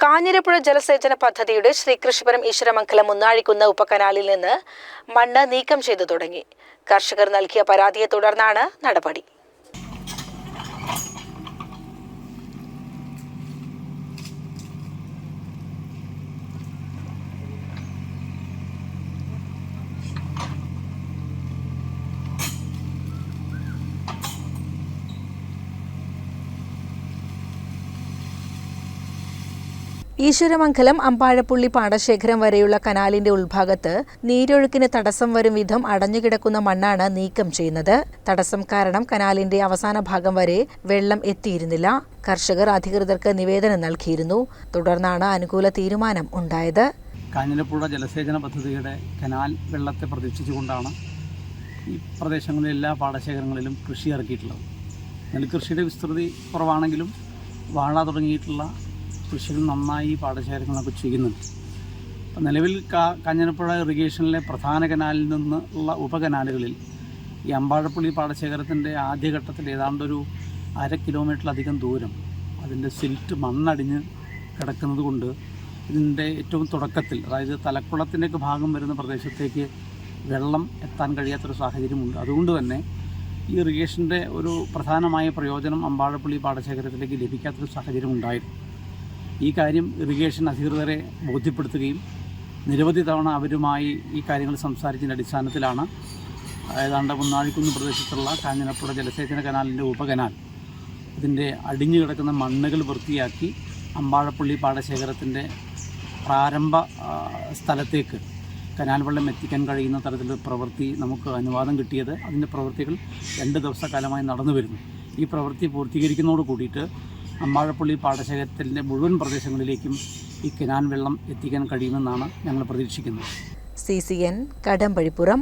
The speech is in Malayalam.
കാഞ്ഞിരപ്പുഴ ജലസേചന പദ്ധതിയുടെ ശ്രീകൃഷ്ണപുരം ഈശ്വരമംഗലം മുന്നാഴിക്കുന്ന് ഉപകനാലിൽ നിന്ന് മണ്ണ് നീക്കം ചെയ്തു തുടങ്ങി. കർഷകർ നൽകിയ പരാതിയെ തുടർന്നാണ് നടപടി. ഈശ്വരമംഗലം അമ്പാഴപ്പുള്ളി പാടശേഖരം വരെയുള്ള കനാലിന്റെ ഉൾഭാഗത്ത് നീരൊഴുക്കിന് തടസ്സം വരും വിധം അടഞ്ഞുകിടക്കുന്ന മണ്ണാണ് നീക്കം ചെയ്യുന്നത്. തടസ്സം കാരണം കനാലിന്റെ അവസാന ഭാഗം വരെ വെള്ളം എത്തിയിരുന്നില്ല. കർഷകർ അധികൃതർക്ക് നിവേദനം നൽകിയിരുന്നു. തുടർന്നാണ് അനുകൂല തീരുമാനം ഉണ്ടായത്. കാഞ്ഞിരപ്പുഴ ജലസേചന പദ്ധതിയുടെ കനാൽ വെള്ളത്തെ പ്രതീക്ഷിച്ചുകൊണ്ടാണ് ഈ പ്രദേശങ്ങളിലെ എല്ലാ പാടശേഖരങ്ങളിലും കൃഷി ഇറക്കിയിട്ടുള്ളത്. നെൽകൃഷിയുടെ വിസ്തൃതി കുറവാണെങ്കിലും വാഴ തുടങ്ങിയിട്ടുള്ള കൃഷികൾ നന്നായി ഈ പാടശേഖരങ്ങളൊക്കെ ചെയ്യുന്നുണ്ട്. അപ്പം നിലവിൽ കാഞ്ഞിരപ്പുഴ ഇറിഗേഷനിലെ പ്രധാന കനാലിൽ നിന്നുള്ള ഉപകനാലുകളിൽ ഈ അമ്പാഴപ്പുള്ളി പാടശേഖരത്തിൻ്റെ ആദ്യഘട്ടത്തിൽ ഏതാണ്ടൊരു 1/2 കിലോമീറ്ററിലധികം ദൂരം അതിൻ്റെ സിൽറ്റ് മണ്ണടിഞ്ഞ് കിടക്കുന്നത് കൊണ്ട് ഇതിൻ്റെ ഏറ്റവും തുടക്കത്തിൽ, അതായത് തലക്കുളത്തിൻ്റെയൊക്കെ ഭാഗം വരുന്ന പ്രദേശത്തേക്ക് വെള്ളം എത്താൻ കഴിയാത്തൊരു സാഹചര്യമുണ്ട്. അതുകൊണ്ട് തന്നെ ഈ ഇറിഗേഷൻ്റെ ഒരു പ്രധാനമായ പ്രയോജനം അമ്പാഴപ്പുള്ളി പാടശേഖരത്തിലേക്ക് ലഭിക്കാത്തൊരു സാഹചര്യം ഉണ്ടായിരുന്നു. ഈ കാര്യം ഇറിഗേഷൻ അധികൃതരെ ബോധ്യപ്പെടുത്തുകയും നിരവധി തവണ അവരുമായി ഈ കാര്യങ്ങൾ സംസാരിച്ചതിൻ്റെ അടിസ്ഥാനത്തിലാണ് ഏതാണ്ട് മുന്നാഴിക്കുന്ന് പ്രദേശത്തുള്ള കാഞ്ഞിരപ്പുഴ ജലസേചന കനാലിൻ്റെ ഉപകനാൽ ഇതിൻ്റെ അടിഞ്ഞു കിടക്കുന്ന മണ്ണുകൾ വൃത്തിയാക്കി അമ്പാഴപ്പുള്ളി പാടശേഖരത്തിൻ്റെ പ്രാരംഭ സ്ഥലത്തേക്ക് കനാൽ വെള്ളം എത്തിക്കാൻ കഴിയുന്ന തരത്തിലുള്ള പ്രവൃത്തി നമുക്ക് അനുവാദം കിട്ടിയത്. അതിൻ്റെ പ്രവൃത്തികൾ 2 ദിവസക്കാലമായി നടന്നു വരുന്നു. ഈ പ്രവൃത്തി പൂർത്തീകരിക്കുന്നതോട് കൂടിയിട്ട് അമ്പാഴപ്പുള്ളി പാടശേഖരത്തിൻ്റെ മുഴുവൻ പ്രദേശങ്ങളിലേക്കും ഈ കനാൽ വെള്ളം എത്തിക്കാൻ കഴിയുമെന്നാണ് ഞങ്ങൾ പ്രതീക്ഷിക്കുന്നത്. CCN കടമ്പഴിപ്പുറം.